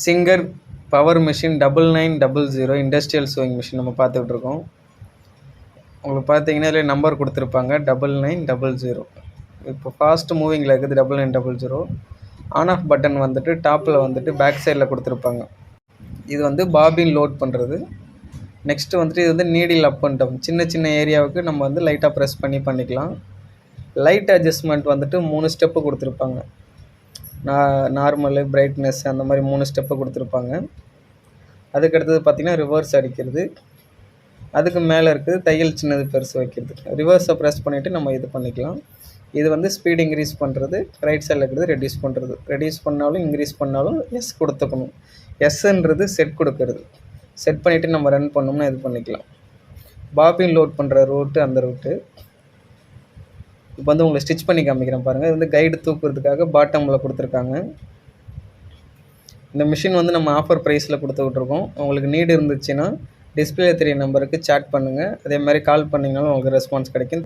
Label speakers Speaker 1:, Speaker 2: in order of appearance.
Speaker 1: Singer power machine 9900 industrial chewing machine நம்ம பார்த்துக்கிட்டு இருக்கோம். உங்களுக்கு பார்த்தீங்கன்னா இதில் நம்பர் கொடுத்துருப்பாங்க 9900. இப்போ ஃபாஸ்ட் மூவிங்கில் இருக்குது 9900. ஆன் ஆஃப் பட்டன் வந்துட்டு டாப்பில் வந்துட்டு பேக் சைடில் கொடுத்துருப்பாங்க. இது வந்து பாபின் லோட் பண்ணுறது. நெக்ஸ்ட்டு வந்துட்டு இது வந்து நீடில் அப் அண்ட் டவுன், சின்ன சின்ன ஏரியாவுக்கு நம்ம வந்து லைட்டாக ப்ரெஸ் பண்ணிக்கலாம். லைட் அட்ஜஸ்ட்மெண்ட் வந்துட்டு 3 ஸ்டெப்பு கொடுத்துருப்பாங்க. நார்மலு, பிரைட்னஸ் அந்த மாதிரி 3 ஸ்டெப்பு கொடுத்துருப்பாங்க. அதுக்கடுத்தது பார்த்திங்கன்னா ரிவர்ஸ் அடிக்கிறது. அதுக்கு மேலே இருக்குது தையல் சின்னது பெருசு வைக்கிறது. ரிவர்ஸை ப்ரெஸ் பண்ணிவிட்டு நம்ம இது பண்ணிக்கலாம். இது வந்து ஸ்பீடு இன்க்ரீஸ் பண்ணுறது, ரைட் சைடில் இருக்கிறது ரெடியூஸ் பண்ணுறது. ரெடியூஸ் பண்ணாலும் இன்க்ரீஸ் பண்ணாலும் எஸ் கொடுத்துக்கணும். எஸ்ன்றது செட் கொடுக்கறது. செட் பண்ணிவிட்டு நம்ம ரன் பண்ணோம்னா இது பண்ணிக்கலாம். பாபின் லோட் பண்ணுற ரூட்டு அந்த ரூட்டு. இப்போ வந்து உங்களை ஸ்டிச் பண்ணி காமிக்கிறேன் பாருங்கள். இது வந்து கைடு தூக்குறதுக்காக பாட்டமில் கொடுத்துருக்காங்க. இந்த மிஷின் வந்து நம்ம ஆஃபர் ப்ரைஸில் கொடுத்துக்கிட்ருக்கோம். உங்களுக்கு நீடு இருந்துச்சுன்னா டிஸ்பிளே தெரிய நம்பருக்கு சேட் பண்ணுங்கள். அதே மாதிரி கால் பண்ணிங்கனாலும் உங்களுக்கு ரெஸ்பான்ஸ் கிடைக்கும்.